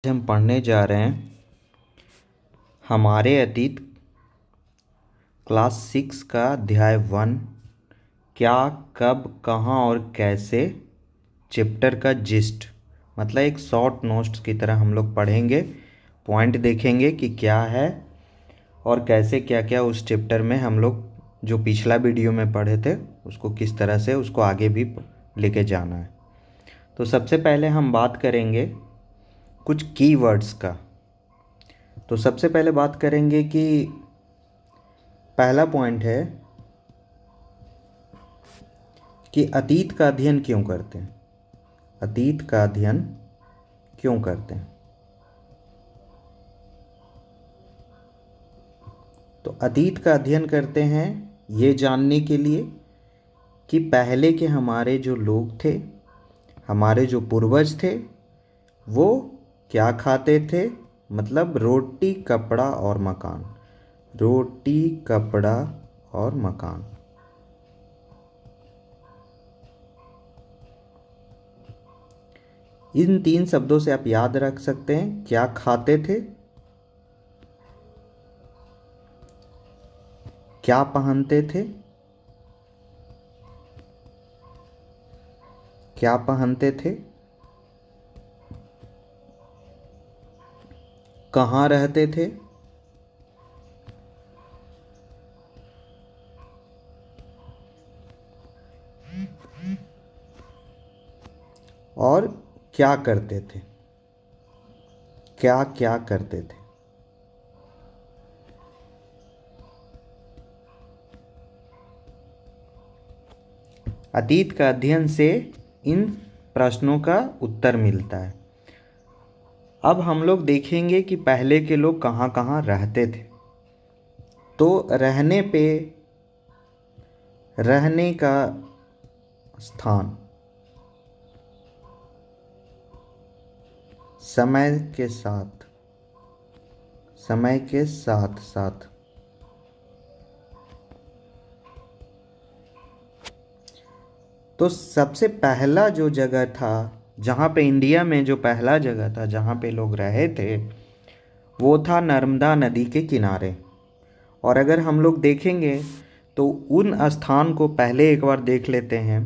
हम पढ़ने जा रहे हैं हमारे अतीत क्लास 6 का अध्याय 1 क्या कब कहाँ और कैसे चैप्टर का जिस्ट मतलब एक शॉर्ट नोट्स की तरह हम लोग पढ़ेंगे। पॉइंट देखेंगे कि क्या है और कैसे क्या क्या उस चैप्टर में हम लोग जो पिछला वीडियो में पढ़े थे उसको किस तरह से उसको आगे भी लेके जाना है। तो सबसे पहले हम बात करेंगे कुछ कीवर्ड्स का। तो सबसे पहले बात करेंगे कि पहला पॉइंट है कि अतीत का अध्ययन क्यों करते हैं। अतीत का अध्ययन क्यों करते हैं। तो अतीत का अध्ययन करते हैं ये जानने के लिए कि पहले के हमारे जो लोग थे, हमारे जो पूर्वज थे, वो क्या खाते थे। मतलब रोटी कपड़ा और मकान। रोटी कपड़ा और मकान। इन 3 शब्दों से आप याद रख सकते हैं क्या खाते थे, क्या पहनते थे, क्या पहनते थे, कहाँ रहते थे और क्या करते थे। क्या क्या करते थे। अतीत का अध्ययन से इन प्रश्नों का उत्तर मिलता है। अब हम लोग देखेंगे कि पहले के लोग कहाँ कहाँ रहते थे। तो रहने का स्थान समय के साथ साथ तो सबसे पहला जो जगह था जहाँ पे इंडिया में जो पहला जगह था जहाँ पे लोग रहे थे वो था नर्मदा नदी के किनारे। और अगर हम लोग देखेंगे तो उन स्थान को पहले एक बार देख लेते हैं।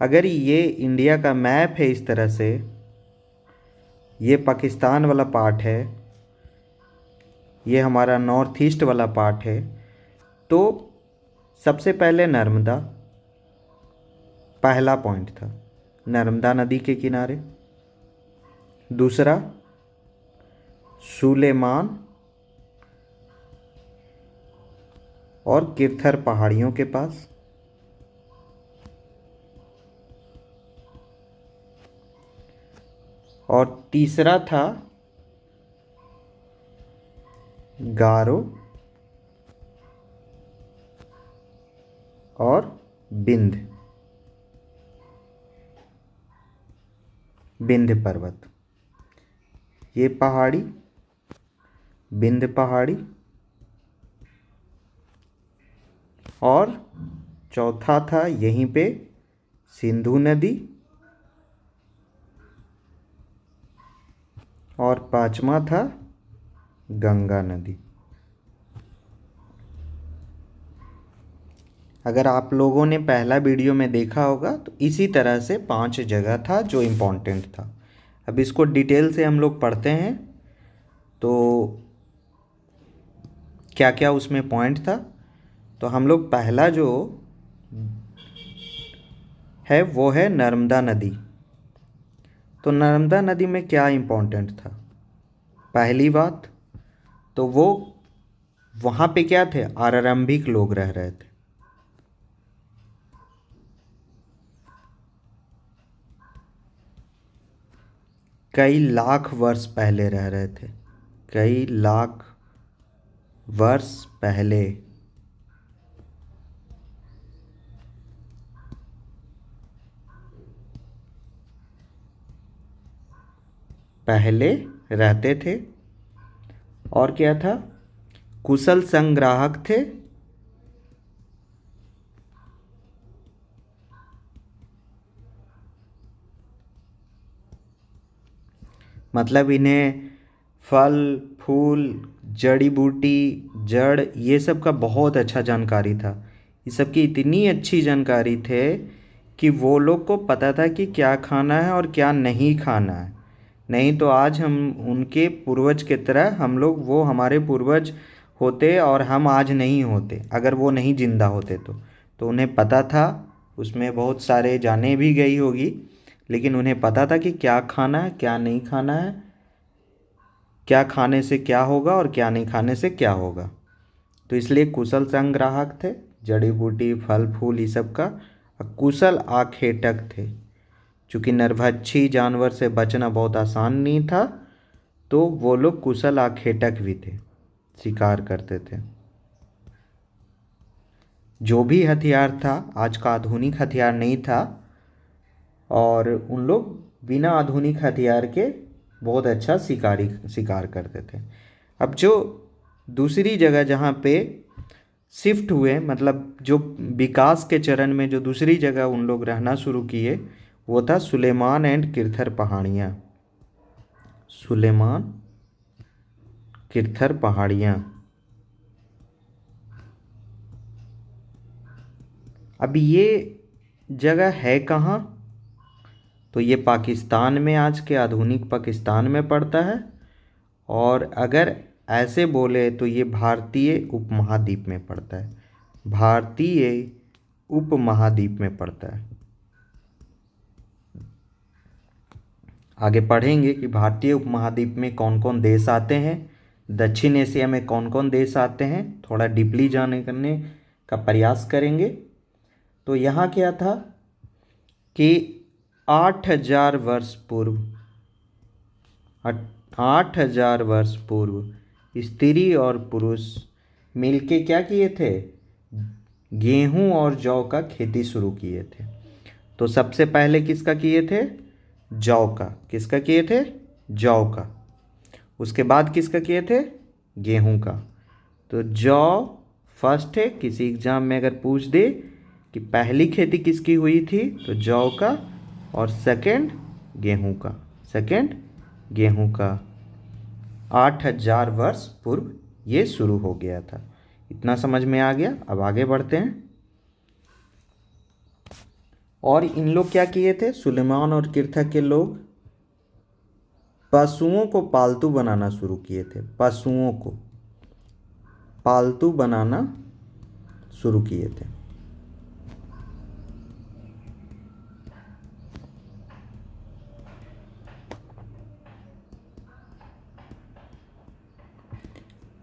अगर ये इंडिया का मैप है इस तरह से, ये पाकिस्तान वाला पार्ट है, ये हमारा नॉर्थ ईस्ट वाला पार्ट है। तो सबसे पहले नर्मदा पहला पॉइंट था, नर्मदा नदी के किनारे। दूसरा सुलेमान और किरथर पहाड़ियों के पास। और तीसरा था गारो और विंध्य पर्वत। ये पहाड़ी विंध्य पहाड़ी। और चौथा था यहीं पे सिंधु नदी। और पांचवा था गंगा नदी। अगर आप लोगों ने पहला वीडियो में देखा होगा तो इसी तरह से 5 जगह था जो इम्पोर्टेंट था। अब इसको डिटेल से हम लोग पढ़ते हैं तो क्या क्या उसमें पॉइंट था। तो हम लोग पहला जो है वो है नर्मदा नदी। तो नर्मदा नदी में क्या इम्पोर्टेंट था। पहली बात तो वो वहाँ पे क्या थे, आरंभिक लोग रह रहे थे। कई लाख वर्ष पहले रह रहे थे। कई लाख वर्ष पहले पहले रहते थे। और क्या था, कुशल संग्राहक थे। मतलब इन्हें फल फूल जड़ी बूटी जड़ ये सब का बहुत अच्छा जानकारी था। ये सब की इतनी अच्छी जानकारी थे कि वो लोग को पता था कि क्या खाना है और क्या नहीं खाना है। नहीं तो आज हम उनके पूर्वज की तरह हम लोग वो हमारे पूर्वज होते और हम आज नहीं होते अगर वो नहीं जिंदा होते तो उन्हें पता था। उसमें बहुत सारे जाने भी गई होगी लेकिन उन्हें पता था कि क्या खाना है क्या नहीं खाना है, क्या खाने से क्या होगा और क्या नहीं खाने से क्या होगा। तो इसलिए कुशल संग्राहक थे जड़ी बूटी फल फूल ये सब का, और कुशल आखेटक थे। चूँकि नरभक्षी जानवर से बचना बहुत आसान नहीं था तो वो लोग कुशल आखेटक भी थे, शिकार करते थे। जो भी हथियार था आज का आधुनिक हथियार नहीं था और उन लोग बिना आधुनिक हथियार के बहुत अच्छा शिकार करते थे। अब जो दूसरी जगह जहाँ पे शिफ्ट हुए मतलब जो विकास के चरण में जो दूसरी जगह उन लोग रहना शुरू किए वो था सुलेमान एंड किरथर पहाड़ियाँ। सुलेमान किरथर पहाड़ियाँ। अब ये जगह है कहाँ? तो ये पाकिस्तान में आज के आधुनिक पाकिस्तान में पड़ता है। और अगर ऐसे बोले तो ये भारतीय उपमहाद्वीप में पड़ता है। भारतीय उपमहाद्वीप में पड़ता है। आगे पढ़ेंगे कि भारतीय उपमहाद्वीप में कौन कौन देश आते हैं, दक्षिण एशिया में कौन कौन देश आते हैं, थोड़ा डीपली जाने करने का प्रयास करेंगे। तो यहाँ क्या था कि 8,000 वर्ष पूर्व 8,000 वर्ष पूर्व स्त्री और पुरुष मिलके क्या किए थे, गेहूं और जौ का खेती शुरू किए थे। तो सबसे पहले किसका किए थे, जौ का। किसका किए थे, जौ का। उसके बाद किसका किए थे, गेहूं का। तो जौ फर्स्ट है। किसी एग्जाम में अगर पूछ दे कि पहली खेती किसकी हुई थी तो जौ का, और सेकंड गेहूं का। सेकंड गेहूं का 8,000 वर्ष पूर्व ये शुरू हो गया था। इतना समझ में आ गया। अब आगे बढ़ते हैं। और इन लोग क्या किए थे, सुलेमान और किरथक के लोग पशुओं को पालतू बनाना शुरू किए थे। पशुओं को पालतू बनाना शुरू किए थे।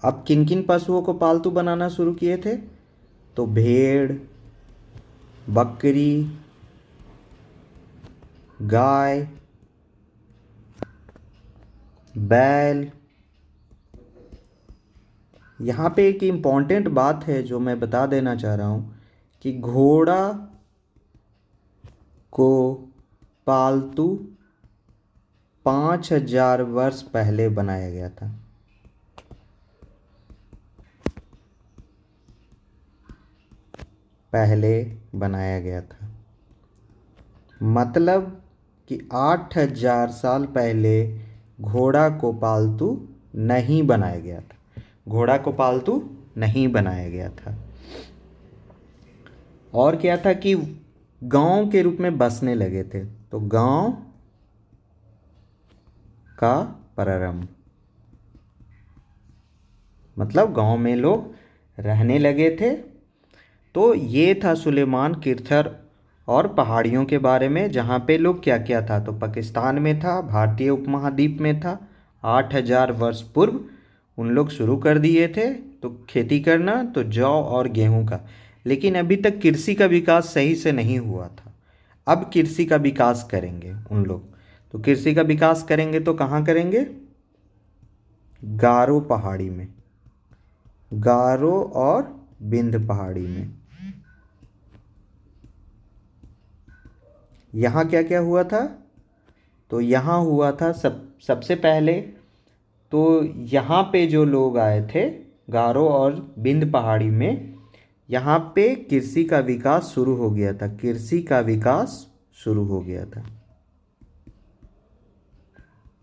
अब किन किन पशुओं को पालतू बनाना शुरू किए थे, तो भेड़, बकरी, गाय, बैल। यहाँ पे एक इम्पॉर्टेंट बात है जो मैं बता देना चाह रहा हूँ कि घोड़ा को पालतू 5,000 वर्ष पहले बनाया गया था। पहले बनाया गया था मतलब कि 8,000 साल पहले घोड़ा को पालतू नहीं बनाया गया था। घोड़ा को पालतू नहीं बनाया गया था। और क्या था कि गांव के रूप में बसने लगे थे। तो गांव का प्रारंभ मतलब गांव में लोग रहने लगे थे। तो ये था सुलेमान किरथर और पहाड़ियों के बारे में, जहाँ पे लोग क्या क्या था, तो पाकिस्तान में था, भारतीय उपमहाद्वीप में था। 8,000 वर्ष पूर्व उन लोग शुरू कर दिए थे तो खेती करना, तो जौ और गेहूं का। लेकिन अभी तक कृषि का विकास सही से नहीं हुआ था। अब कृषि का विकास करेंगे उन लोग। तो कृषि का विकास करेंगे तो कहाँ करेंगे, गारो पहाड़ी में। गारो और बिंद पहाड़ी में। यहाँ क्या क्या हुआ था, तो यहाँ हुआ था सबसे पहले तो यहाँ पे जो लोग आए थे गारो और बिंद पहाड़ी में, यहाँ पे कृषि का विकास शुरू हो गया था। कृषि का विकास शुरू हो गया था।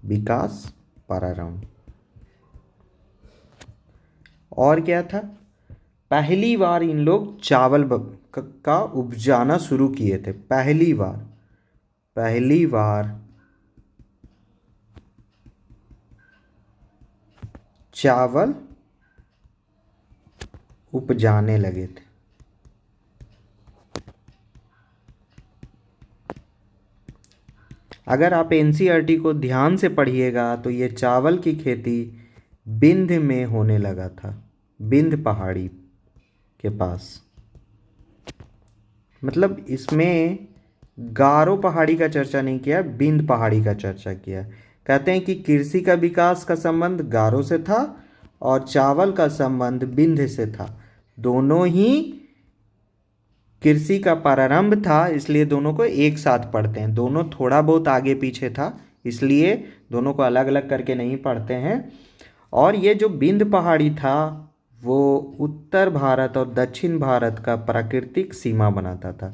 विकास प्रारंभ। और क्या था, पहली बार इन लोग चावल का उपजाना शुरू किए थे। पहली बार चावल उपजाने लगे थे। अगर आप एनसीईआरटी को ध्यान से पढ़िएगा तो ये चावल की खेती विंध्य में होने लगा था, विंध्य पहाड़ी के पास। मतलब इसमें गारो पहाड़ी का चर्चा नहीं किया, विंध्य पहाड़ी का चर्चा किया। कहते हैं कि कृषि का विकास का संबंध गारो से था और चावल का संबंध विंध्य से था। दोनों ही कृषि का प्रारंभ था, इसलिए दोनों को एक साथ पढ़ते हैं। दोनों थोड़ा बहुत आगे पीछे था, इसलिए दोनों को अलग अलग करके नहीं पढ़ते हैं। और ये जो विंध्य पहाड़ी था वो उत्तर भारत और दक्षिण भारत का प्राकृतिक सीमा बनाता था।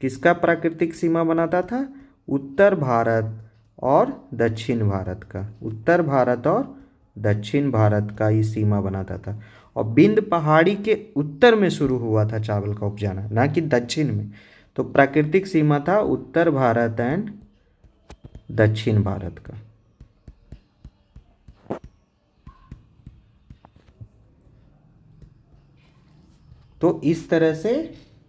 किसका प्राकृतिक सीमा बनाता था? उत्तर भारत और दक्षिण भारत का। उत्तर भारत और दक्षिण भारत का ही सीमा बनाता था। और विंध्य पहाड़ी के उत्तर में शुरू हुआ था चावल का उपजाना, ना कि दक्षिण में। तो प्राकृतिक सीमा था उत्तर भारत एंड दक्षिण भारत का। तो इस तरह से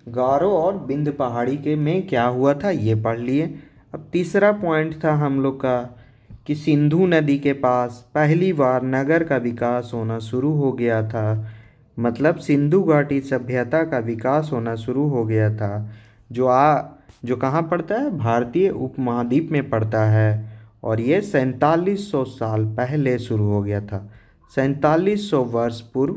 गारो और विंध्य पहाड़ी के में क्या हुआ था ये पढ़ लिए। अब तीसरा पॉइंट था हम लोग का कि सिंधु नदी के पास पहली बार नगर का विकास होना शुरू हो गया था। मतलब सिंधु घाटी सभ्यता का विकास होना शुरू हो गया था, जो कहाँ पड़ता है? भारतीय उपमहाद्वीप में पड़ता है। और ये 4700 साल पहले शुरू हो गया था। 4700 वर्ष पूर्व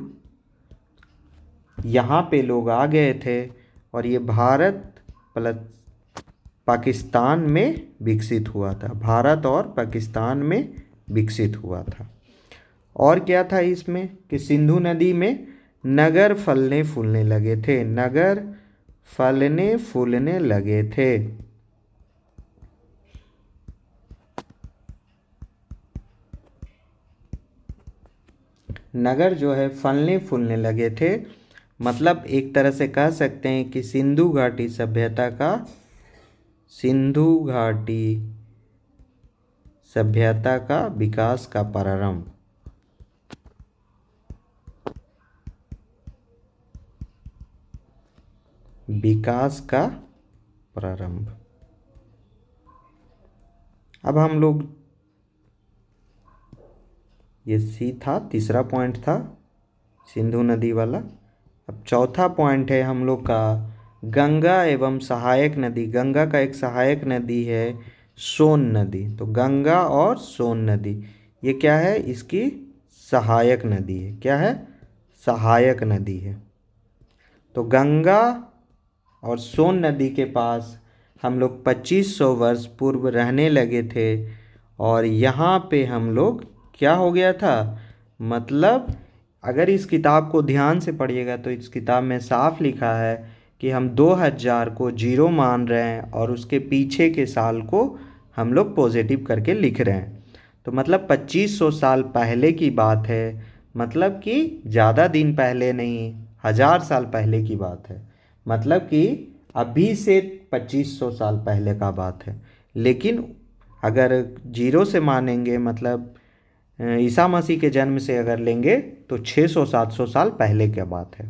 यहाँ पे लोग आ गए थे और ये भारत प्लस पाकिस्तान में विकसित हुआ था। भारत और पाकिस्तान में विकसित हुआ था। और क्या था इसमें कि सिंधु नदी में नगर फलने फूलने लगे थे। नगर फलने फूलने लगे थे। नगर जो है फलने फूलने लगे थे। मतलब एक तरह से कह सकते हैं कि सिंधु घाटी सभ्यता का विकास का प्रारंभ। विकास का प्रारंभ। अब हम लोग ये सी था, तीसरा पॉइंट था सिंधु नदी वाला। अब चौथा पॉइंट है हम लोग का गंगा एवं सहायक नदी। गंगा का एक सहायक नदी है सोन नदी। तो गंगा और सोन नदी ये क्या है? इसकी सहायक नदी है। क्या है? सहायक नदी है। तो गंगा और सोन नदी के पास हम लोग 2500 वर्ष पूर्व रहने लगे थे। और यहाँ पे हम लोग क्या हो गया था? मतलब अगर इस किताब को ध्यान से पढ़िएगा तो इस किताब में साफ लिखा है कि हम 2000 को जीरो मान रहे हैं और उसके पीछे के साल को हम लोग पॉजिटिव करके लिख रहे हैं। तो मतलब 2500 साल पहले की बात है। मतलब कि ज़्यादा दिन पहले नहीं, 1000 साल पहले की बात है। मतलब कि अभी से 2500 साल पहले का बात है। लेकिन अगर जीरो से मानेंगे, मतलब ईसा मसीह के जन्म से अगर लेंगे तो 600-700 साल पहले की बात है।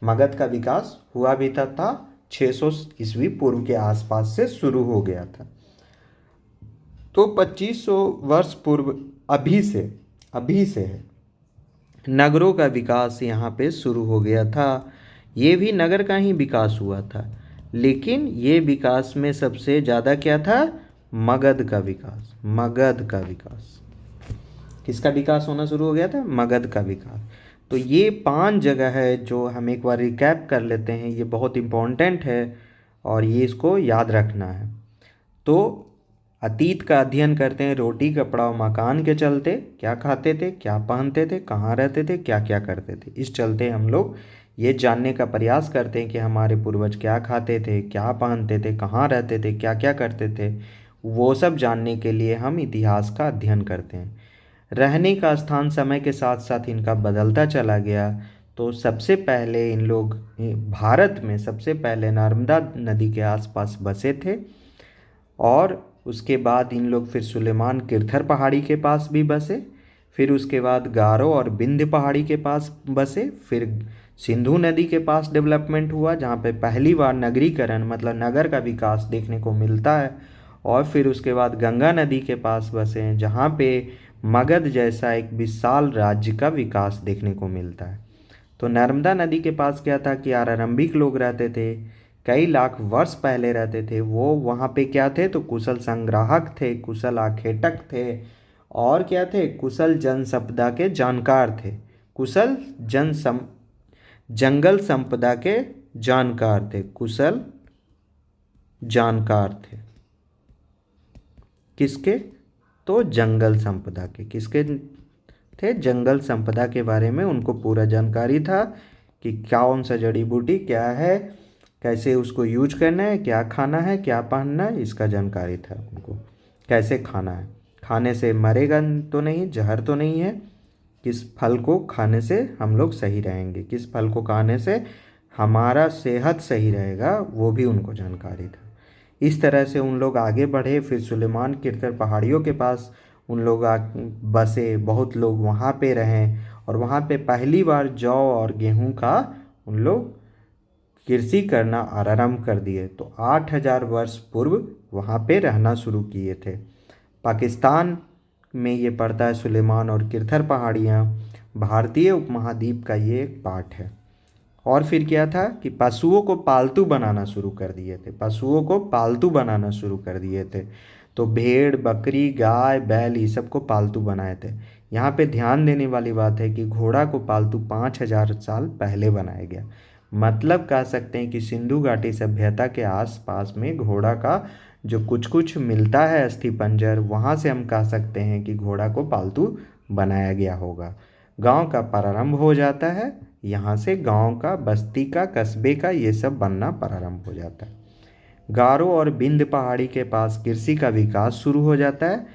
मगध का विकास हुआ भी था 600 ईस्वी पूर्व के आसपास से शुरू हो गया था। तो 2500 वर्ष पूर्व अभी से है। नगरों का विकास यहाँ पे शुरू हो गया था। ये भी नगर का ही विकास हुआ था, लेकिन ये विकास में सबसे ज़्यादा क्या था? मगध का विकास। मगध का विकास। किसका विकास होना शुरू हो गया था? मगध का विकास। तो ये 5 जगह है जो हम एक बार रिकैप कर लेते हैं। ये बहुत इम्पोर्टेंट है और ये इसको याद रखना है। तो अतीत का अध्ययन करते हैं। रोटी कपड़ा और मकान के चलते क्या खाते थे, क्या पहनते थे, कहाँ रहते थे, क्या क्या करते थे, इस चलते हम लोग ये जानने का प्रयास करते हैं कि हमारे पूर्वज क्या खाते थे, क्या पहनते थे, कहाँ रहते थे, क्या क्या करते थे। वो सब जानने के लिए हम इतिहास का अध्ययन करते हैं। रहने का स्थान समय के साथ साथ इनका बदलता चला गया। तो सबसे पहले इन लोग भारत में सबसे पहले नर्मदा नदी के आसपास बसे थे, और उसके बाद इन लोग फिर सुलेमान किरथर पहाड़ी के पास भी बसे, फिर उसके बाद गारो और विंध्य पहाड़ी के पास बसे, फिर सिंधु नदी के पास डेवलपमेंट हुआ जहाँ पे पहली बार नगरीकरण मतलब नगर का विकास देखने को मिलता है, और फिर उसके बाद गंगा नदी के पास बसे हैं जहाँ पे मगध जैसा एक विशाल राज्य का विकास देखने को मिलता है। तो नर्मदा नदी के पास क्या था कि आरंभिक लोग रहते थे, कई लाख वर्ष पहले रहते थे। वो वहाँ पे क्या थे, तो कुशल संग्राहक थे, कुशल आखेटक थे, और क्या थे, कुशल जन संपदा के जानकार थे, कुशल जंगल संपदा के जानकार थे, कुशल जानकार थे। किसके, तो जंगल संपदा के। किसके थे, जंगल संपदा के बारे में उनको पूरा जानकारी था कि कौन सा जड़ी बूटी क्या है, कैसे उसको यूज करना है, क्या खाना है, क्या पहनना है, इसका जानकारी था उनको। कैसे खाना है, खाने से मरेगा तो नहीं, जहर तो नहीं है, किस फल को खाने से हम लोग सही रहेंगे, किस फल को खाने से हमारा सेहत सही रहेगा, वो भी उनको जानकारी था। इस तरह से उन लोग आगे बढ़े, फिर सुलेमान किरकर पहाड़ियों के पास उन लोग बसे, बहुत लोग वहाँ पे रहें, और वहाँ पे पहली बार जौ और गेहूँ का उन लोग कृषि करना आरंभ कर दिए। तो 8,000 वर्ष पूर्व वहाँ पे रहना शुरू किए थे। पाकिस्तान में ये पड़ता है सुलेमान और किरथर पहाड़ियाँ, भारतीय उपमहाद्वीप का ये एक पार्ट है। और फिर क्या था कि पशुओं को पालतू बनाना शुरू कर दिए थे, पशुओं को पालतू बनाना शुरू कर दिए थे। तो भेड़, बकरी, गाय, बैल, ये सब को पालतू बनाए थे। यहाँ पे ध्यान देने वाली बात है कि घोड़ा को पालतू 5,000 साल पहले बनाया गया। मतलब कह सकते हैं कि सिंधु घाटी सभ्यता के आसपास में घोड़ा का जो कुछ कुछ मिलता है अस्थि पंजर, वहाँ से हम कह सकते हैं कि घोड़ा को पालतू बनाया गया होगा। गांव का प्रारंभ हो जाता है, यहाँ से गांव का, बस्ती का, कस्बे का ये सब बनना प्रारंभ हो जाता है। गारो और विंध्य पहाड़ी के पास कृषि का विकास शुरू हो जाता है।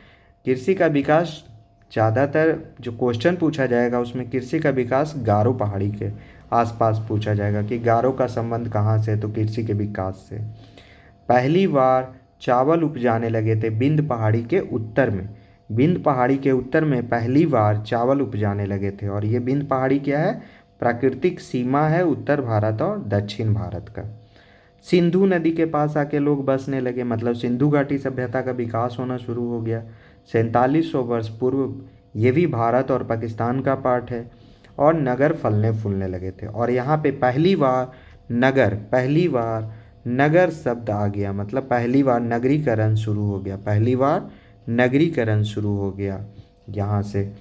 कृषि का विकास ज़्यादातर जो क्वेश्चन पूछा जाएगा उसमें कृषि का विकास गारो पहाड़ी के आसपास पूछा जाएगा कि गारो का संबंध कहाँ से, तो कृषि के विकास से। पहली बार चावल उपजाने लगे थे विंध्य पहाड़ी के उत्तर में। विंध्य पहाड़ी के उत्तर में पहली बार चावल उपजाने लगे थे, और ये विंध्य पहाड़ी क्या है, प्राकृतिक सीमा है उत्तर भारत और दक्षिण भारत का। सिंधु नदी के पास आके लोग बसने लगे, मतलब सिंधु घाटी सभ्यता का विकास होना शुरू हो गया। 4700 वर्ष पूर्व ये भी भारत और पाकिस्तान का पार्ट है, और नगर फलने फूलने लगे थे। और यहाँ पे पहली बार नगर शब्द आ गया, मतलब पहली बार नगरीकरण शुरू हो गया, पहली बार नगरीकरण शुरू हो गया यहाँ से।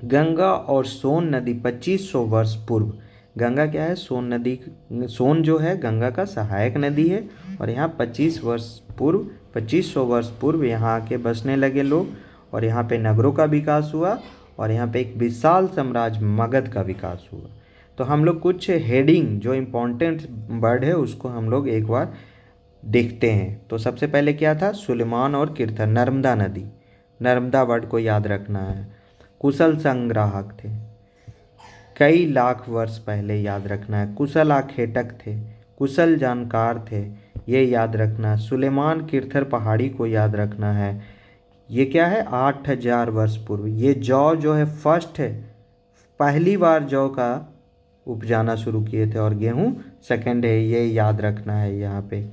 गंगा और सोन नदी 2500 वर्ष पूर्व, गंगा क्या है, सोन नदी, सोन जो है गंगा का सहायक नदी है, और यहाँ 2500 वर्ष पूर्व यहाँ आके बसने लगे लोग, और यहाँ पे नगरों का विकास हुआ, और यहाँ पे एक विशाल साम्राज्य मगध का विकास हुआ। तो हम लोग कुछ हेडिंग जो इम्पोर्टेंट वर्ड है उसको हम लोग एक बार देखते हैं। तो सबसे पहले क्या था, सुलेमान और किरथर, नर्मदा नदी, नर्मदा वर्ड को याद रखना है। कुशल संग्राहक थे, कई लाख वर्ष पहले याद रखना है। कुशल आखेटक थे, कुशल जानकार थे, ये याद रखना है। सुलेमान किरथर पहाड़ी को याद रखना है। ये क्या है, 8,000 वर्ष पूर्व। ये जौ जो है फर्स्ट है, पहली बार जौ का उपजाना शुरू किए थे, और गेहूँ सेकंड है, ये याद रखना है यहाँ पे।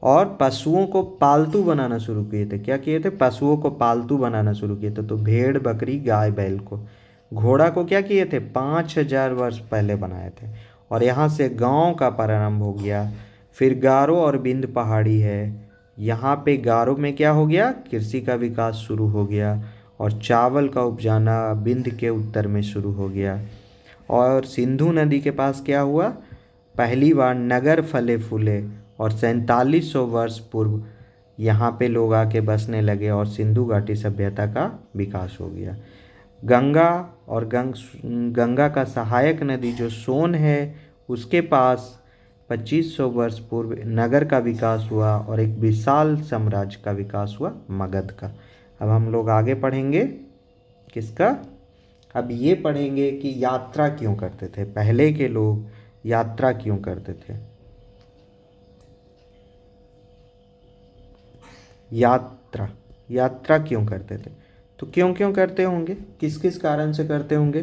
और पशुओं को पालतू बनाना शुरू किए थे, क्या किए थे, पशुओं को पालतू बनाना शुरू किए थे। तो भेड़, बकरी, गाय, बैल को। घोड़ा को क्या किए थे, 5,000 वर्ष पहले बनाए थे, और यहाँ से गांव का प्रारंभ हो गया। फिर गारो और विंध्य पहाड़ी है, यहाँ पे गारो में क्या हो गया, कृषि का विकास शुरू हो गया, और चावल का उपजाना विंध्य के उत्तर में शुरू हो गया। और सिंधु नदी के पास क्या हुआ, पहली बार नगर फले फूले, और 4700 वर्ष पूर्व यहाँ पे लोग आके बसने लगे, और सिंधु घाटी सभ्यता का विकास हो गया। गंगा और गंगा का सहायक नदी जो सोन है उसके पास 2500 वर्ष पूर्व नगर का विकास हुआ और एक विशाल साम्राज्य का विकास हुआ मगध का। अब हम लोग आगे पढ़ेंगे किसका? अब ये पढ़ेंगे कि यात्रा क्यों करते थे, पहले के लोग यात्रा क्यों करते थे। यात्रा यात्रा क्यों करते थे? तो क्यों क्यों करते होंगे, किस किस कारण से करते होंगे?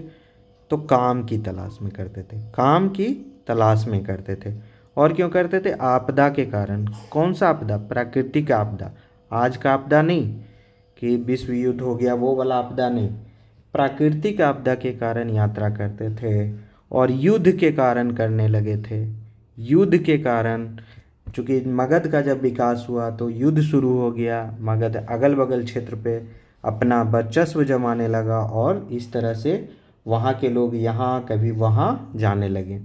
तो काम की तलाश में करते थे, काम की तलाश में करते थे। और क्यों करते थे? आपदा के कारण। कौन सा आपदा? प्राकृतिक आपदा। आज का आपदा नहीं कि विश्व युद्ध हो गया वो वाला आपदा नहीं, प्राकृतिक आपदा के कारण यात्रा करते थे। और युद्ध के कारण करने लगे थे, युद्ध के कारण। चूँकि मगध का जब विकास हुआ तो युद्ध शुरू हो गया, मगध अगल बगल क्षेत्र पे अपना वर्चस्व जमाने लगा और इस तरह से वहाँ के लोग यहाँ कभी वहाँ जाने लगे।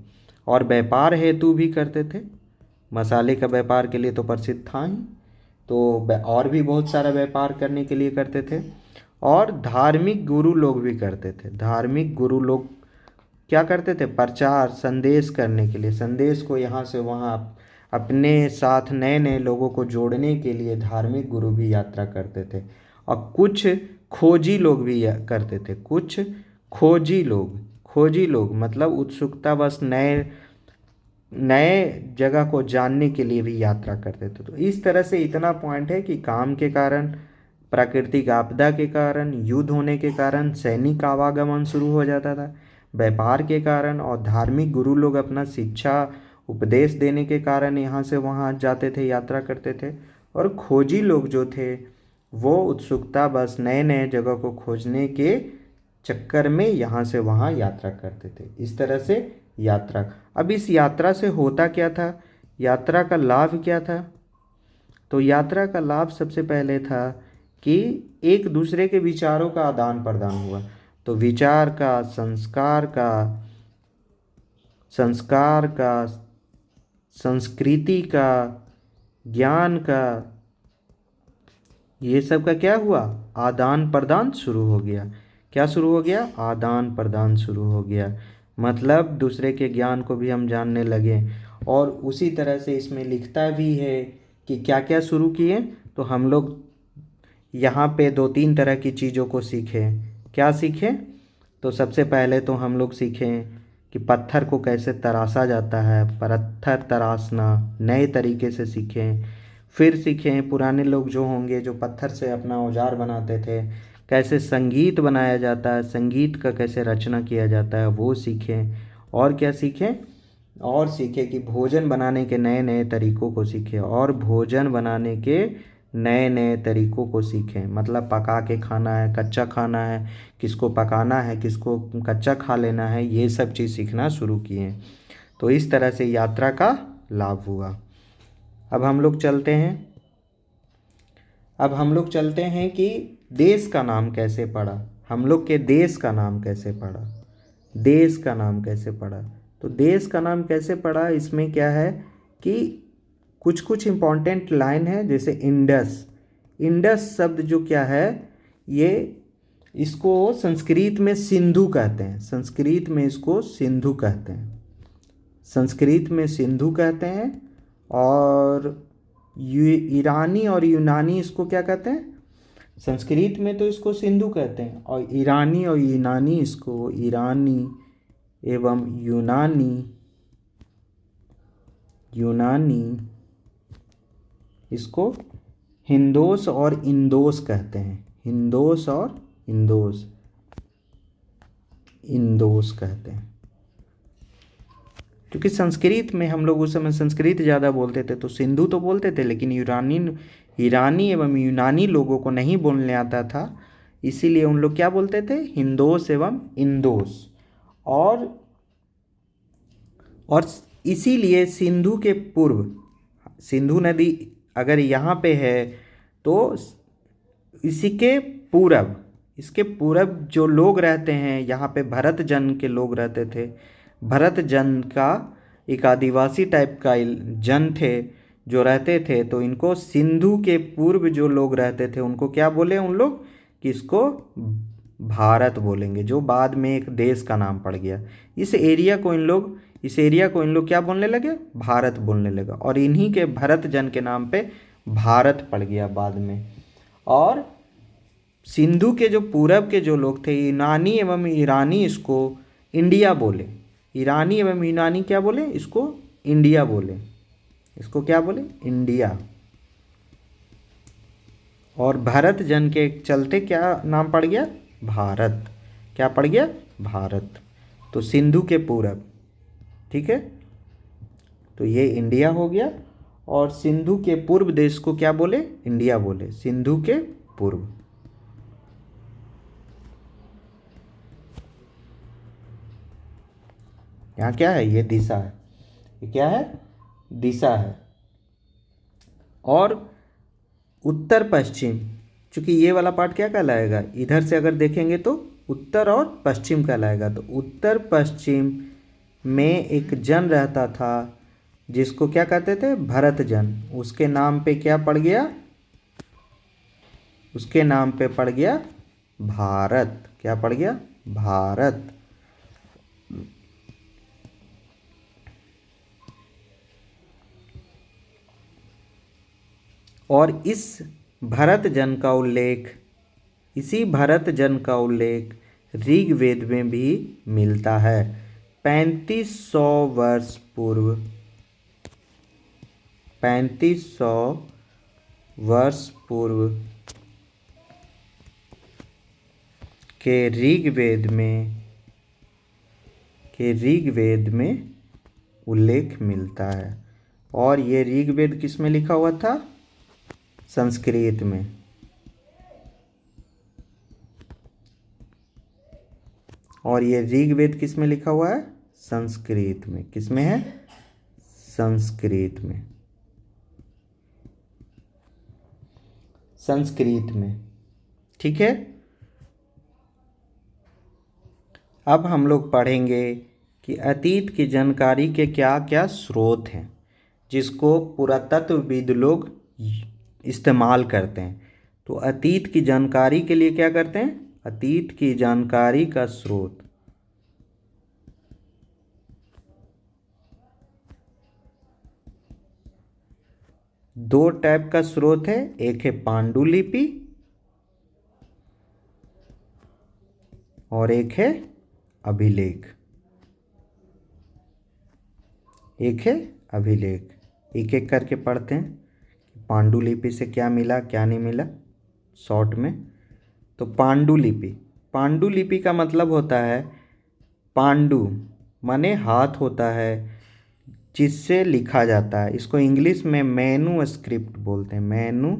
और व्यापार हेतु भी करते थे, मसाले का व्यापार के लिए तो प्रसिद्ध था ही, तो और भी बहुत सारा व्यापार करने के लिए करते थे। और धार्मिक गुरु लोग भी करते थे। धार्मिक गुरु लोग क्या करते थे? प्रचार संदेश करने के लिए, संदेश को यहाँ से वहाँ अपने साथ नए नए लोगों को जोड़ने के लिए धार्मिक गुरु भी यात्रा करते थे। और कुछ खोजी लोग भी करते थे, कुछ खोजी लोग। खोजी लोग मतलब उत्सुकतावश नए नए जगह को जानने के लिए भी यात्रा करते थे। तो इस तरह से इतना पॉइंट है कि काम के कारण, प्राकृतिक आपदा के कारण, युद्ध होने के कारण सैनिक आवागमन शुरू हो जाता था, व्यापार के कारण और धार्मिक गुरु लोग अपना शिक्षा उपदेश देने के कारण यहाँ से वहाँ जाते थे, यात्रा करते थे। और खोजी लोग जो थे वो उत्सुकता बस नए नए जगह को खोजने के चक्कर में यहाँ से वहाँ यात्रा करते थे। इस तरह से यात्रा। अब इस यात्रा से होता क्या था, यात्रा का लाभ क्या था? तो यात्रा का लाभ सबसे पहले था कि एक दूसरे के विचारों का आदान प्रदान हुआ। तो विचार का, संस्कार का, संस्कृति का, ज्ञान का, ये सब का क्या हुआ? आदान प्रदान शुरू हो गया। क्या शुरू हो गया? आदान प्रदान शुरू हो गया। मतलब दूसरे के ज्ञान को भी हम जानने लगे। और उसी तरह से इसमें लिखता भी है कि क्या क्या शुरू किए। तो हम लोग यहाँ पे 2-3 तरह की चीज़ों को सीखें। क्या सीखें? तो सबसे पहले तो हम लोग सीखें कि पत्थर को कैसे तराशा जाता है, पत्थर तराशना नए तरीके से सीखें। फिर सीखें पुराने लोग जो होंगे जो पत्थर से अपना औजार बनाते थे, कैसे संगीत बनाया जाता है, संगीत का कैसे रचना किया जाता है वो सीखें। और क्या सीखें? और सीखें कि भोजन बनाने के नए नए तरीक़ों को सीखें। और भोजन बनाने के नए नए तरीक़ों को सीखें, मतलब पका के खाना है, कच्चा खाना है, किसको पकाना है, किसको कच्चा खा लेना है, ये सब चीज़ सीखना शुरू किए। तो इस तरह से यात्रा का लाभ हुआ। अब हम लोग चलते हैं कि देश का नाम कैसे पड़ा, हम लोग के देश का नाम कैसे पड़ा, देश का नाम कैसे पड़ा। तो देश का नाम कैसे पड़ा, इसमें क्या है कि कुछ कुछ इम्पॉर्टेंट लाइन है। जैसे इंडस, इंडस शब्द जो क्या है, ये इसको संस्कृत में सिंधु कहते हैं, संस्कृत में इसको सिंधु कहते हैं, संस्कृत में सिंधु कहते हैं। और ईरानी और यूनानी इसको क्या कहते हैं? संस्कृत में तो इसको सिंधु कहते हैं और ईरानी और यूनानी इसको, ईरानी एवं यूनानी इसको हिंदोस और इंदोस कहते हैं, हिंदोस और इंदोस कहते हैं। क्योंकि संस्कृत में हम लोग उस समय संस्कृत ज़्यादा बोलते थे तो सिंधु तो बोलते थे, लेकिन ईरानी एवं यूनानी लोगों को नहीं बोलने आता था, इसीलिए उन लोग क्या बोलते थे? हिंदोस एवं इंदोस। और इसीलिए सिंधु के पूर्व, सिंधु नदी अगर यहाँ पे है तो इसके पूरब जो लोग रहते हैं, यहाँ पे भरत जन के लोग रहते थे। भरत जन का एक आदिवासी टाइप का जन थे जो रहते थे, तो इनको सिंधु के पूर्व जो लोग रहते थे उनको क्या बोले उन लोग कि इसको भारत बोलेंगे, जो बाद में एक देश का नाम पड़ गया। इस एरिया को इन लोग इस एरिया को इन लोग क्या बोलने लगे, भारत बोलने लगा, और इन्हीं के भरत जन के नाम पे भारत पड़ गया बाद में। और सिंधु के जो पूरब के जो लोग थे, यूनानी एवं ईरानी, इसको इंडिया बोले। ईरानी एवं यूनानी क्या बोले, इसको इंडिया बोले। इसको क्या बोले, इंडिया। और भरत जन के चलते क्या नाम पड़ गया, भारत। क्या पड़ गया, भारत। तो सिंधु के पूरब, ठीक है, तो ये इंडिया हो गया। और सिंधु के पूर्व देश को क्या बोले, इंडिया बोले, सिंधु के पूर्व। यहाँ क्या है, ये दिशा है, ये क्या है, दिशा है। और उत्तर पश्चिम, चूंकि ये वाला पार्ट क्या कहलाएगा, इधर से अगर देखेंगे तो उत्तर और पश्चिम कहलाएगा। तो उत्तर पश्चिम में एक जन रहता था जिसको क्या कहते थे, भरत जन। उसके नाम पे क्या पड़ गया, उसके नाम पे पड़ गया भारत। क्या पड़ गया, भारत। और इस भरत जन का उल्लेख, इसी भरत जन का उल्लेख ऋग्वेद में भी मिलता है। 3500 वर्ष पूर्व, 3500 वर्ष पूर्व के ऋग्वेद में उल्लेख मिलता है। और ये ऋग्वेद किस में लिखा हुआ था, संस्कृत में। और ये ऋग्वेद किस में लिखा हुआ है, संस्कृत में। किस में है, संस्कृत में, संस्कृत में, ठीक है। अब हम लोग पढ़ेंगे कि अतीत की जानकारी के क्या क्या स्रोत हैं जिसको पुरातत्वविद लोग इस्तेमाल करते हैं। तो अतीत की जानकारी के लिए क्या करते हैं, अतीत की जानकारी का स्रोत। दो टाइप का स्रोत है, एक है पांडुलिपि और एक है अभिलेख। एक है अभिलेख। एक एक करके पढ़ते हैं, पांडुलिपि से क्या मिला क्या नहीं मिला शॉर्ट में। तो पांडुलिपि, पांडुलिपि का मतलब होता है, पांडु माने हाथ होता है जिससे लिखा जाता है। इसको इंग्लिश में मैनू स्क्रिप्ट बोलते हैं, मैनू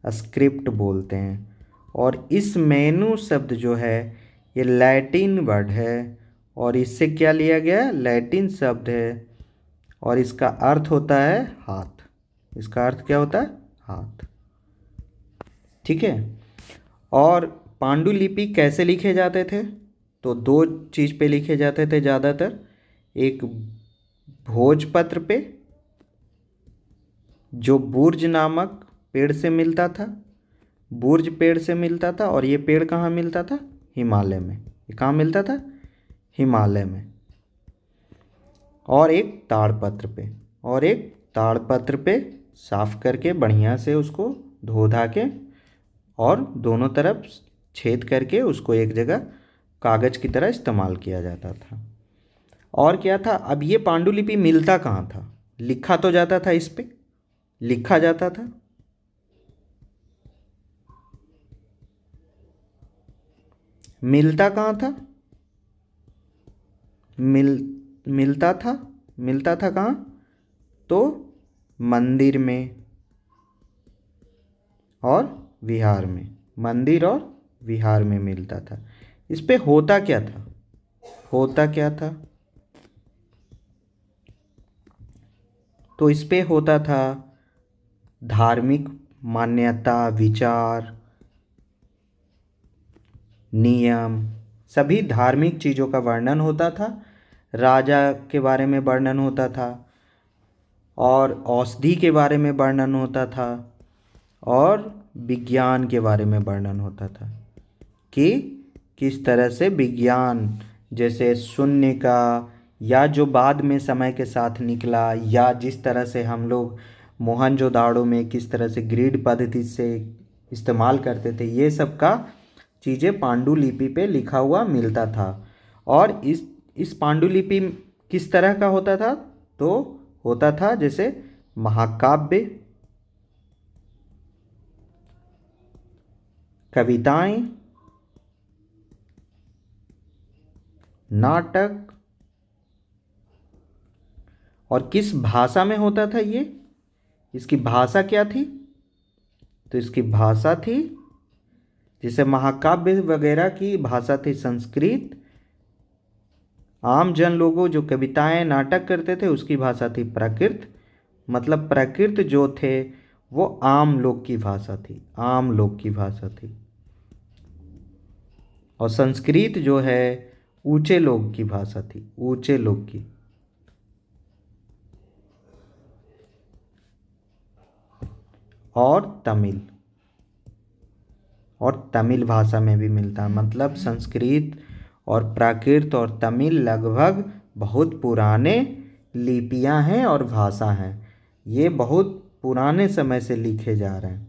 स्क्रिप्ट बोलते हैं। और इस मैनू शब्द जो है ये लैटिन वर्ड है और इससे क्या लिया गया, लैटिन शब्द है और इसका अर्थ होता है हाथ। इसका अर्थ क्या होता है, हाथ, ठीक है। और पांडुलिपि कैसे लिखे जाते थे, तो दो चीज़ पे लिखे जाते थे ज़्यादातर। एक भोजपत्र पे जो बुर्ज नामक पेड़ से मिलता था, बुर्ज पेड़ से मिलता था। और ये पेड़ कहाँ मिलता था, हिमालय में। ये कहाँ मिलता था, हिमालय में। और एक ताड़पत्र पे, और एक ताड़पत्र पे साफ करके बढ़िया से उसको धो धा के और दोनों तरफ छेद करके उसको एक जगह कागज़ की तरह इस्तेमाल किया जाता था। और क्या था, अब ये पांडुलिपि मिलता कहाँ था, लिखा तो जाता था, इस पे लिखा जाता था। मिलता कहाँ था, मिलता था कहाँ, तो मंदिर में और विहार में, मंदिर और विहार में मिलता था। इस पे होता क्या था, होता क्या था, तो इस पे होता था धार्मिक मान्यता, विचार, नियम, सभी धार्मिक चीज़ों का वर्णन होता था। राजा के बारे में वर्णन होता था और औषधि के बारे में वर्णन होता था और विज्ञान के बारे में वर्णन होता था कि किस तरह से विज्ञान, जैसे शून्य का या जो बाद में समय के साथ निकला, या जिस तरह से हम लोग मोहनजोदाड़ो में किस तरह से ग्रिड पद्धति से इस्तेमाल करते थे, ये सब का चीज़ें पांडुलिपि पे लिखा हुआ मिलता था। और इस पांडुलिपि किस तरह का होता था? तो होता था जैसे महाकाव्य, कविताएं, नाटक। और किस भाषा में होता था ये? इसकी भाषा क्या थी? तो इसकी भाषा थी, जैसे महाकाव्य वगैरह की भाषा थी संस्कृत। आम जन लोगों जो कविताएं नाटक करते थे उसकी भाषा थी प्राकृत। मतलब प्राकृत जो थे वो आम लोग की भाषा थी, आम लोग की भाषा थी। और संस्कृत जो है ऊंचे लोग की भाषा थी, ऊंचे लोग की। और तमिल भाषा में भी मिलता है। मतलब संस्कृत और प्राकृत और तमिल लगभग बहुत पुराने लिपियां हैं और भाषा हैं। ये बहुत पुराने समय से लिखे जा रहे हैं।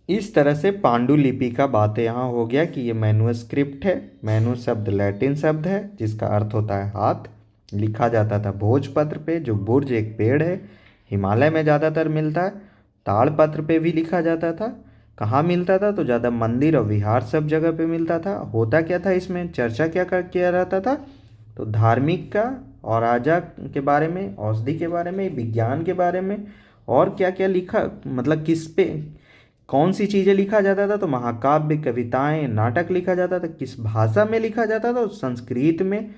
इस तरह से पांडुलिपि का बात यहाँ हो गया कि ये मैन्युस्क्रिप्ट है। मैन्यु शब्द लैटिन शब्द है जिसका अर्थ होता है हाथ। लिखा जाता था भोजपत्र पे, जो बुर्ज एक पेड़ है, हिमालय में ज़्यादातर मिलता है। ताड़पत्र पे भी लिखा जाता था। कहाँ मिलता था? तो ज़्यादा मंदिर और विहार सब जगह पे मिलता था। होता क्या था इसमें? चर्चा किया रहता था? तो धार्मिक का और राजा के बारे में, औषधि के बारे में, विज्ञान के बारे में, और क्या क्या लिखा, मतलब किस पे कौन सी चीज़ें लिखा जाता था? तो महाकाव्य, कविताएं, नाटक लिखा जाता था। किस भाषा में लिखा जाता था? तो संस्कृत में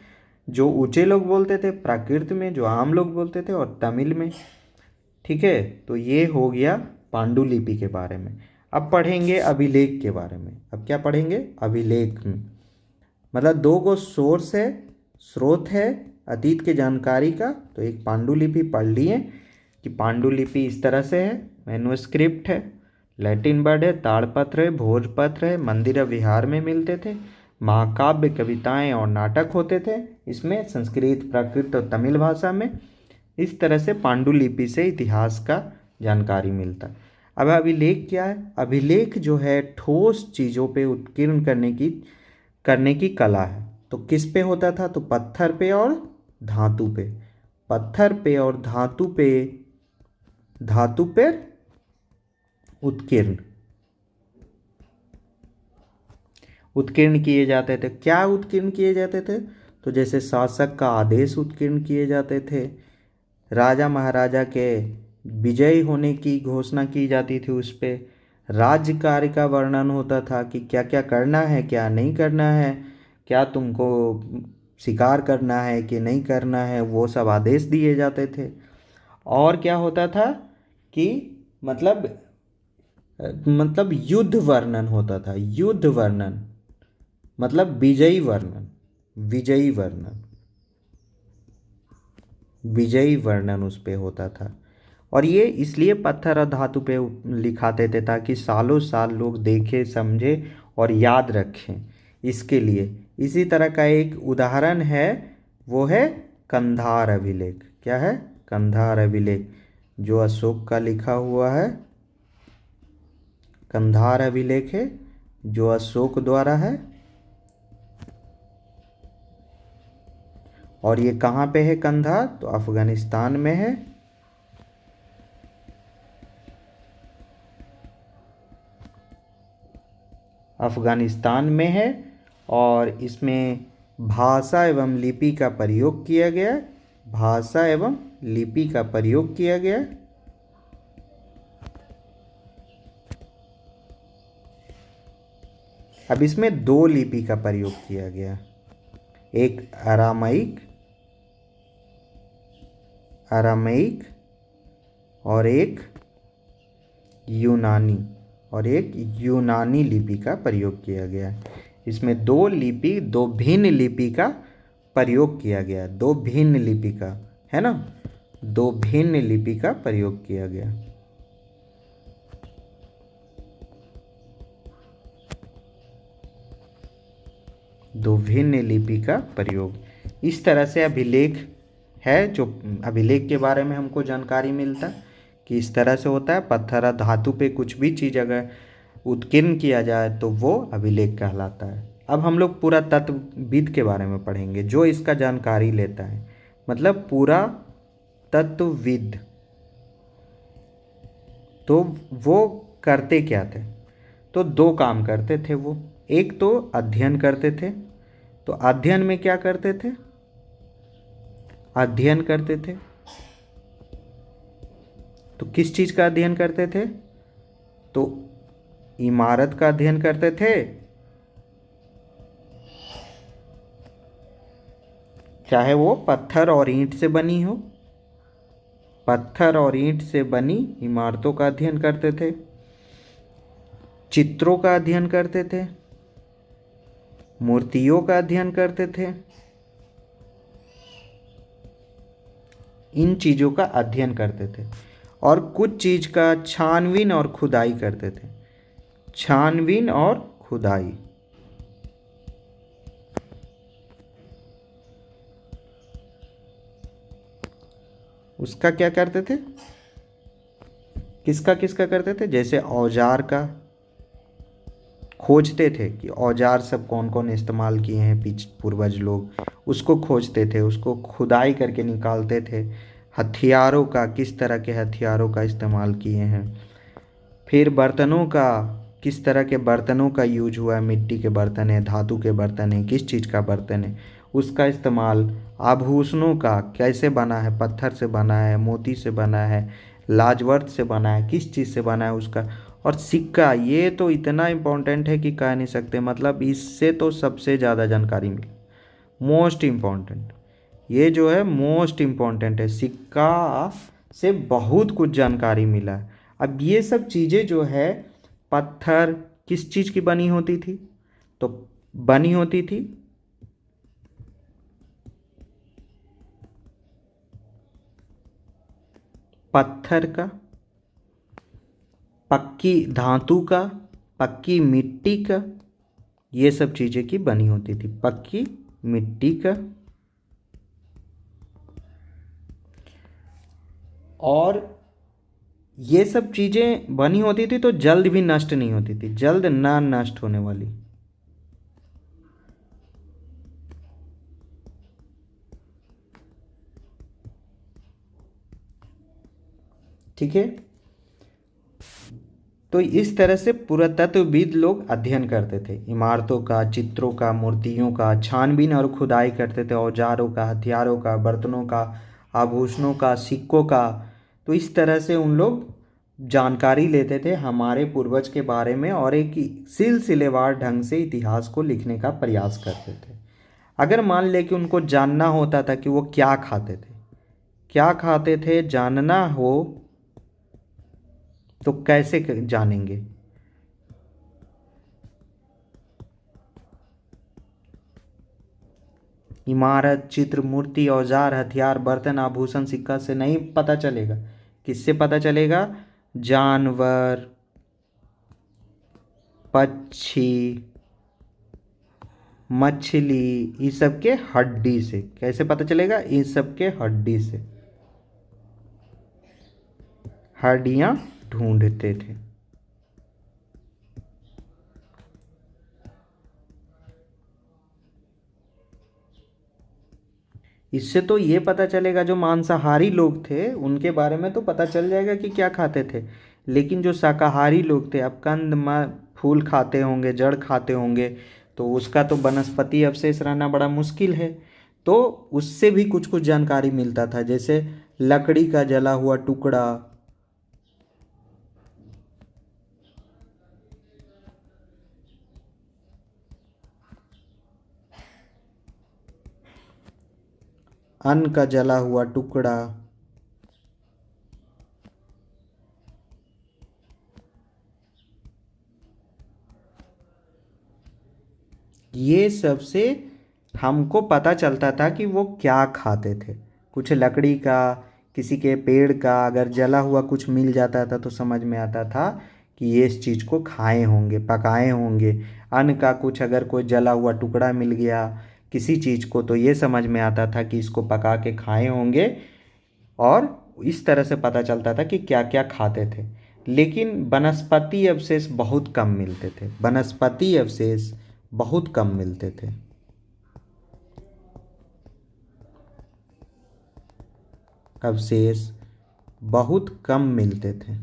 जो ऊंचे लोग बोलते थे, प्राकृत में जो आम लोग बोलते थे, और तमिल में। ठीक है, तो ये हो गया पांडुलिपि के बारे में। अब पढ़ेंगे अभिलेख के बारे में। अब क्या पढ़ेंगे? अभिलेख में मतलब दो गो सोर्स है, स्रोत है अतीत के जानकारी का। तो एक पांडुलिपि पढ़ लिए कि पांडुलिपि इस तरह से है, मैन्युस्क्रिप्ट है, लैटिन वर्ड है, ताड़पत्र है, भोजपत्र है, मंदिर और विहार में मिलते थे। महाकाव्य, कविताएं और नाटक होते थे इसमें, संस्कृत, प्राकृत और तमिल भाषा में। इस तरह से पांडुलिपि से इतिहास का जानकारी मिलता है। अब अभिलेख क्या है? अभिलेख जो है ठोस चीज़ों पे उत्कीर्ण करने की कला है। तो किस पे होता था? तो पत्थर पे और धातु पे। पत्थर पे और धातु पे उत्कीर्ण उत्कीर्ण किए जाते थे। क्या उत्कीर्ण किए जाते थे? तो जैसे शासक का आदेश उत्कीर्ण किए जाते थे, राजा महाराजा के विजयी होने की घोषणा की जाती थी उस पे, राज्य कार्य का वर्णन होता था कि क्या क्या करना है, क्या नहीं करना है, क्या तुमको शिकार करना है कि नहीं करना है, वो सब आदेश दिए जाते थे। और क्या होता था कि मतलब युद्ध वर्णन होता था। युद्ध वर्णन मतलब विजयी वर्णन उस पे होता था। और ये इसलिए पत्थर और धातु पे लिखाते थे ताकि सालों साल लोग देखें, समझे और याद रखें इसके लिए। इसी तरह का एक उदाहरण है, वो है कंधार अभिलेख। क्या है? कंधार अभिलेख, जो अशोक का लिखा हुआ है। कंधार अभिलेख है जो अशोक द्वारा है। और ये कहाँ पे है कंधार? तो अफगानिस्तान में है। अफगानिस्तान में है। और इसमें भाषा एवं लिपि का प्रयोग किया गया। भाषा एवं लिपि का प्रयोग किया गया। अब इसमें दो लिपि का प्रयोग किया गया, एक अरामैक और एक यूनानी लिपि का प्रयोग किया गया है। इसमें दो भिन्न लिपि का प्रयोग किया गया, दो भिन्न लिपि का, है ना, दो भिन्न लिपि का प्रयोग किया गया। दो भिन्न लिपि का प्रयोग इस तरह से अभिलेख है, जो अभिलेख के बारे में हमको जानकारी मिलता है कि इस तरह से होता है। पत्थर या धातु पे कुछ भी चीज़ अगर उत्कीर्ण किया जाए तो वो अभिलेख कहलाता है। अब हम लोग पूरा तत्वविद के बारे में पढ़ेंगे, जो इसका जानकारी लेता है, मतलब पूरा तत्वविद। तो वो करते क्या थे? तो दो काम करते थे वो। एक तो अध्ययन करते थे। तो अध्ययन में क्या करते थे? अध्ययन करते थे। तो किस चीज़ का अध्ययन करते थे? तो इमारत का अध्ययन करते थे, चाहे वो पत्थर और ईंट से बनी हो। पत्थर और ईंट से बनी इमारतों का अध्ययन करते थे, चित्रों का अध्ययन करते थे, मूर्तियों का अध्ययन करते थे। इन चीज़ों का अध्ययन करते थे और कुछ चीज़ का छानबीन और खुदाई करते थे। छानबीन और खुदाई। उसका क्या करते थे? किसका किसका करते थे? जैसे औजार का खोजते थे कि औजार सब कौन कौन इस्तेमाल किए हैं पूर्वज लोग, उसको खोजते थे, उसको खुदाई करके निकालते थे। हथियारों का, किस तरह के हथियारों का इस्तेमाल किए हैं। फिर बर्तनों का, किस तरह के बर्तनों का यूज हुआ है, मिट्टी के बर्तन है, धातु के बर्तन है, किस चीज़ का बर्तन है उसका इस्तेमाल। आभूषणों का, कैसे बना है, पत्थर से बना है, मोती से बना है, लाजवर्त से बना है, किस चीज़ से बना है उसका। और सिक्का, ये तो इतना इम्पोर्टेंट है कि कह नहीं सकते, मतलब इससे तो सबसे ज़्यादा जानकारी मिली। मोस्ट इम्पॉर्टेंट, ये जो है मोस्ट इम्पॉर्टेंट है। सिक्का से बहुत कुछ जानकारी मिला है। अब ये सब चीज़ें जो है, पत्थर किस चीज़ की बनी होती थी? तो बनी होती थी पत्थर का, पक्की धातु का, पक्की मिट्टी का, ये सब चीज़ें की बनी होती थी। पक्की मिट्टी का, और ये सब चीज़ें बनी होती थी तो जल्द भी नष्ट नहीं होती थी, जल्द ना नष्ट होने वाली। ठीक है। तो इस तरह से पुरातत्वविद लोग अध्ययन करते थे, इमारतों का, चित्रों का, मूर्तियों का छानबीन और खुदाई करते थे, औजारों का, हथियारों का, बर्तनों का, आभूषणों का, सिक्कों का। तो इस तरह से उन लोग जानकारी लेते थे हमारे पूर्वज के बारे में और एक सिलसिलेवार ढंग से इतिहास को लिखने का प्रयास करते थे। अगर मान ले कि उनको जानना होता था कि वो क्या खाते थे, क्या खाते थे जानना हो, तो कैसे जानेंगे? इमारत, चित्र, मूर्ति, औजार, हथियार, बर्तन, आभूषण, सिक्का से नहीं पता चलेगा। किससे पता चलेगा? जानवर, पक्षी, मछली, इस सब के हड्डी से। कैसे पता चलेगा? इस सब के हड्डी से, हड्डियां ढूंढते थे। इससे तो ये पता चलेगा, जो मांसाहारी लोग थे उनके बारे में तो पता चल जाएगा कि क्या खाते थे, लेकिन जो शाकाहारी लोग थे, अब कंद फूल खाते होंगे, जड़ खाते होंगे, तो उसका तो वनस्पति अवशेष रहना बड़ा मुश्किल है। तो उससे भी कुछ कुछ जानकारी मिलता था, जैसे लकड़ी का जला हुआ टुकड़ा, अन्न का जला हुआ टुकड़ा, ये सब से हमको पता चलता था कि वो क्या खाते थे। कुछ लकड़ी का, किसी के पेड़ का अगर जला हुआ कुछ मिल जाता था तो समझ में आता था कि ये इस चीज़ को खाए होंगे, पकाए होंगे। अन्न का कुछ अगर कोई जला हुआ टुकड़ा मिल गया, किसी चीज़ को तो ये समझ में आता था कि इसको पका के खाए होंगे, और इस तरह से पता चलता था कि क्या क्या खाते थे। लेकिन वनस्पति अवशेष बहुत कम मिलते थे, वनस्पति अवशेष बहुत कम मिलते थे। अवशेष बहुत कम मिलते थे।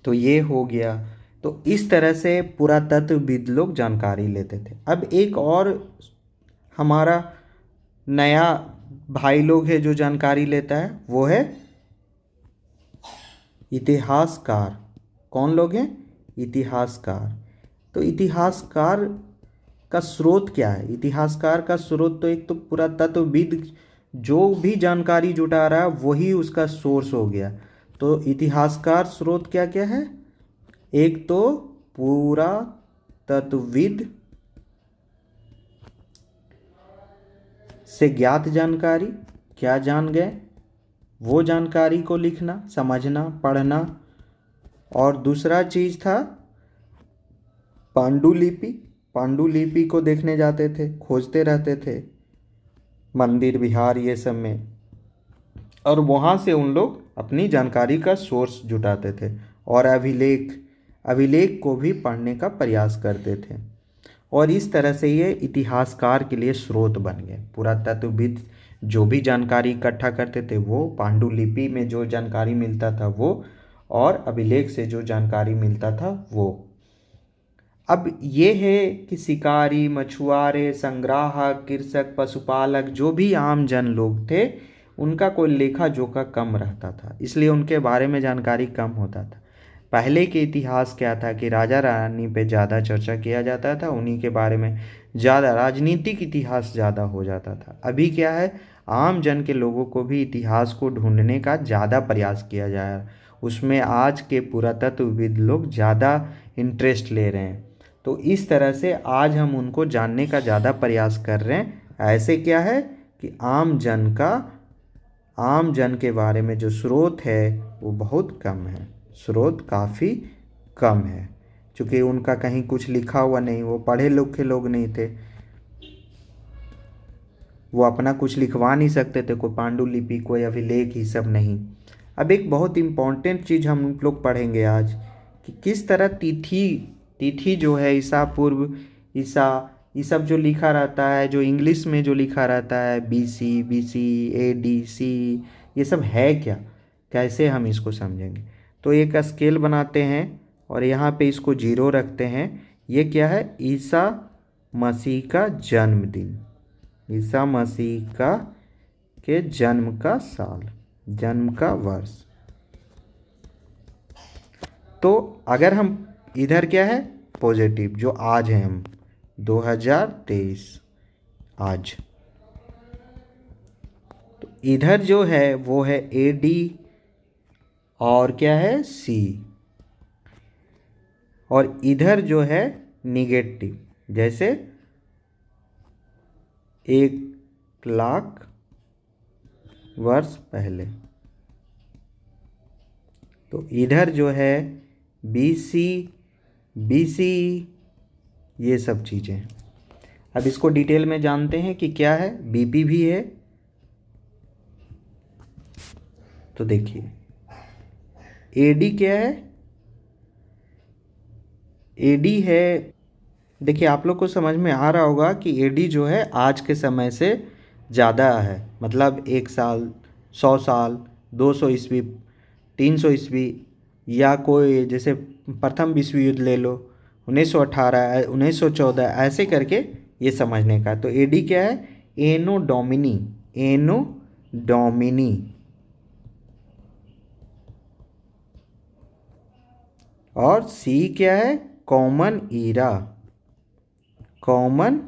तो ये हो गया। तो इस तरह से पुरातत्वविद लोग जानकारी लेते थे। अब एक और हमारा नया भाई लोग है जो जानकारी लेता है, वो है इतिहासकार। कौन लोग हैं? इतिहासकार। तो इतिहासकार का स्रोत क्या है? इतिहासकार का स्रोत तो एक तो पुरातत्वविद जो भी जानकारी जुटा रहा है वही उसका सोर्स हो गया। तो इतिहासकार स्रोत क्या क्या है? एक तो पुरातत्वविद से ज्ञात जानकारी, क्या जान गए वो जानकारी को लिखना, समझना, पढ़ना। और दूसरा चीज़ था पांडुलिपि। पांडुलिपि को देखने जाते थे, खोजते रहते थे मंदिर विहार ये सब में, और वहाँ से उन लोग अपनी जानकारी का सोर्स जुटाते थे। और अभिलेख, अभिलेख को भी पढ़ने का प्रयास करते थे। और इस तरह से ये इतिहासकार के लिए स्रोत बन गए। पुरातत्वविद जो भी जानकारी इकट्ठा करते थे वो, पांडुलिपि में जो जानकारी मिलता था वो, और अभिलेख से जो जानकारी मिलता था वो। अब ये है कि शिकारी, मछुआरे, संग्राहक, कृषक, पशुपालक, जो भी आम जन लोग थे, उनका कोई लेखा जोखा कम रहता था, इसलिए उनके बारे में जानकारी कम होता था। पहले के इतिहास क्या था कि राजा रानी पे ज़्यादा चर्चा किया जाता था, उन्हीं के बारे में ज़्यादा राजनीतिक इतिहास ज़्यादा हो जाता था। अभी क्या है, आम जन के लोगों को भी इतिहास को ढूंढने का ज़्यादा प्रयास किया जा रहा है, उसमें आज के पुरातत्वविद लोग ज़्यादा इंटरेस्ट ले रहे हैं। तो इस तरह से आज हम उनको जानने का ज़्यादा प्रयास कर रहे हैं। ऐसे क्या है कि आम जन के बारे में जो स्रोत है वो बहुत कम है, स्रोत काफ़ी कम है, क्योंकि उनका कहीं कुछ लिखा हुआ नहीं, वो पढ़े लिखे लोग नहीं थे, वो अपना कुछ लिखवा नहीं सकते थे, कोई पांडुलिपि, कोई अभिलेख, ही सब नहीं। अब एक बहुत इम्पॉर्टेंट चीज़ हम लोग पढ़ेंगे आज कि किस तरह तिथि, तिथि जो है ईसा पूर्व, ईसा, ये सब जो लिखा रहता है, जो इंग्लिश में जो लिखा रहता है BC AD C, ये सब है क्या, कैसे हम इसको समझेंगे? तो एक स्केल बनाते हैं और यहाँ पे इसको 0 रखते हैं। ये क्या है? ईसा मसीह का जन्मदिन, ईसा मसीह का के जन्म का साल, जन्म का वर्ष। तो अगर हम इधर क्या है, पॉजिटिव, जो आज है, हम 2023 आज, तो इधर जो है वो है AD और क्या है C, और इधर जो है निगेटिव, जैसे 1,00,000 वर्ष पहले। तो इधर जो है BC ये सब चीज़ें। अब इसको डिटेल में जानते हैं कि क्या है। BP भी है, तो देखिए AD क्या है? AD है, देखिए आप लोग को समझ में आ रहा होगा कि AD जो है आज के समय से ज़्यादा है, मतलब 1 साल, 100 साल, 200 ईस्वी, 300 ईस्वी, या कोई जैसे प्रथम विश्व युद्ध ले लो, 1918, 1914, ऐसे करके ये समझने का। तो AD क्या है? Anno domini, anno domini. और C क्या है? Common era, common,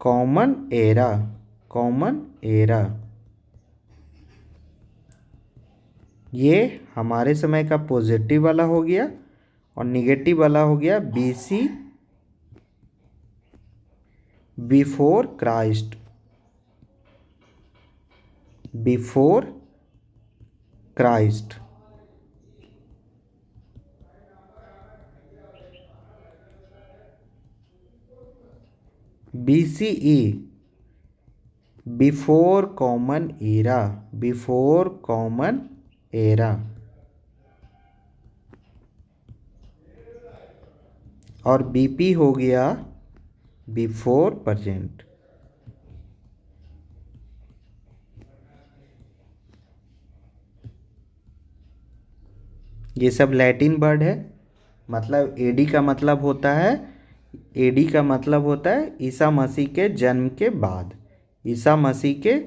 common era, common era. ये हमारे समय का पॉजिटिव वाला हो गया, और निगेटिव वाला हो गया BC, before Christ, before Christ. BCE before common era, before common era. और BP हो गया बिफोर प्रेजेंट। ये सब लैटिन वर्ड है। मतलब AD का मतलब होता है, AD का मतलब होता है ईसा मसीह के जन्म के बाद। ईसा मसीह के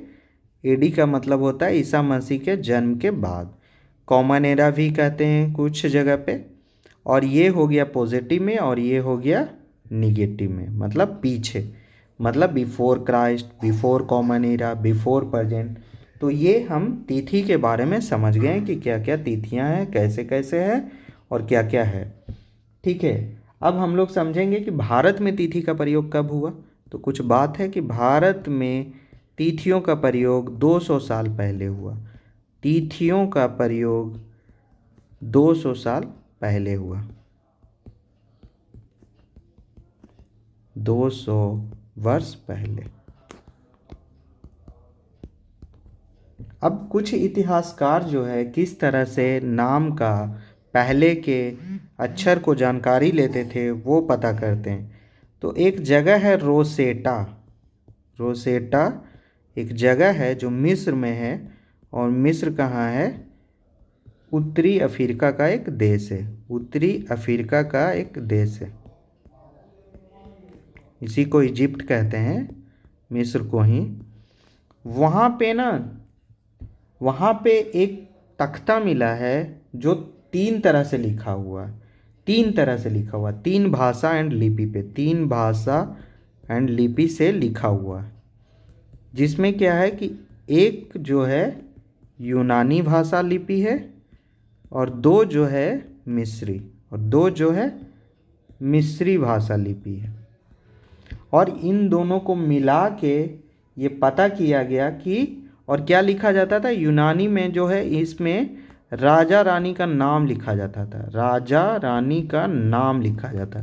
AD का मतलब होता है ईसा मसीह के जन्म के बाद। कॉमन एरा भी कहते हैं कुछ जगह पे। और ये हो गया पॉजिटिव में और ये हो गया निगेटिव में, मतलब पीछे, मतलब before Christ, before common era, before present. तो ये हम तिथि के बारे में समझ गए कि क्या क्या तिथियां हैं, कैसे कैसे है और क्या क्या है। ठीक है, अब हम लोग समझेंगे कि भारत में तिथि का प्रयोग कब हुआ। तो कुछ बात है कि भारत में तिथियों का प्रयोग 200 साल पहले हुआ। तिथियों का प्रयोग 200 साल पहले हुआ। 200 वर्ष पहले। अब कुछ इतिहासकार जो है किस तरह से नाम का पहले के अक्षर को जानकारी लेते थे वो पता करते हैं। तो एक जगह है रोसेटा। रोसेटा एक जगह है जो मिस्र में है। और मिस्र कहाँ है? उत्तरी अफ्रीका का एक देश है। उत्तरी अफ्रीका का एक देश है। इसी को इजिप्ट कहते हैं, मिस्र को ही। वहाँ पे ना, वहाँ पे एक तख्ता मिला है जो 3 तरह से लिखा हुआ है। 3 तरह से लिखा हुआ, 3 भाषा एंड लिपि पे, 3 भाषा एंड लिपि से लिखा हुआ है। जिसमें क्या है कि एक जो है यूनानी भाषा लिपि है और 2 जो है मिस्री, और 2 जो है मिस्री भाषा लिपि है। और इन दोनों को मिला के ये पता किया गया कि, और क्या लिखा जाता था यूनानी में जो है, इसमें राजा रानी का नाम लिखा जाता था। राजा रानी का नाम लिखा जाता।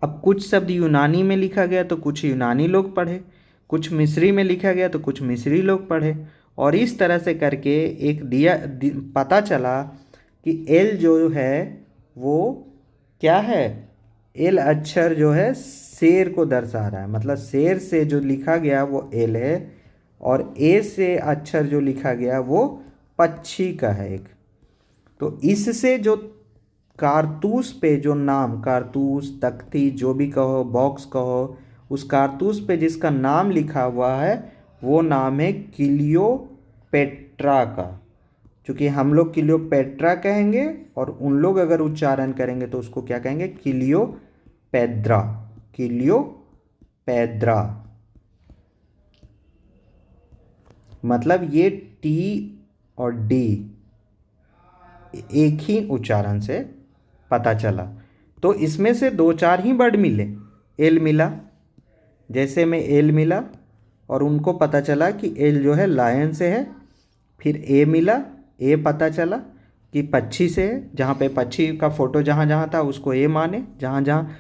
अब कुछ शब्द यूनानी में लिखा गया तो कुछ यूनानी लोग पढ़े, कुछ मिस्री में लिखा गया तो कुछ मिस्री लोग पढ़े। और इस तरह से करके एक पता चला कि एल जो है वो क्या है, एल अक्षर जो है शेर को दर्शा रहा है, मतलब शेर से जो लिखा गया वो एल है। और ए से अक्षर जो लिखा गया वो पक्षी का है एक। तो इससे जो कारतूस पे जो नाम, कारतूस, तख्ती, जो भी कहो, बॉक्स कहो, उस कारतूस पे जिसका नाम लिखा हुआ है वो नाम है क्लियोपेट्रा का। क्योंकि हम लोग क्लियोपेट्रा कहेंगे और उन लोग अगर उच्चारण करेंगे तो उसको क्या कहेंगे? क्लियोपेद्रा। क्लियोपेद्रा मतलब ये टी और डी एक ही उच्चारण से पता चला। तो इसमें से 2-4 ही वर्ड मिले। एल मिला, जैसे में एल मिला और उनको पता चला कि एल जो है लायन से है। फिर ए मिला, ए पता चला कि पक्षी से है, जहाँ पे पक्षी का फोटो जहाँ जहाँ था उसको ए माने, जहाँ जहाँ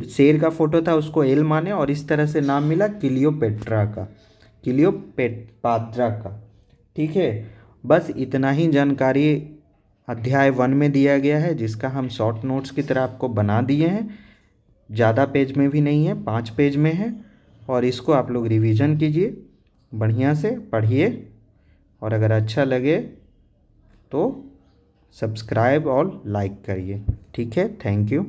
शेर का फोटो था उसको एल माने। और इस तरह से नाम मिला क्लियोपेट्रा का, क्लियोपेट्रा का। ठीक है, बस इतना ही जानकारी अध्याय 1 में दिया गया है, जिसका हम शॉर्ट नोट्स की तरह आपको बना दिए हैं। ज़्यादा पेज में भी नहीं है, 5 पेज में है। और इसको आप लोग रिवीजन कीजिए, बढ़िया से पढ़िए। और अगर अच्छा लगे तो सब्सक्राइब और लाइक करिए। ठीक है, थैंक यू।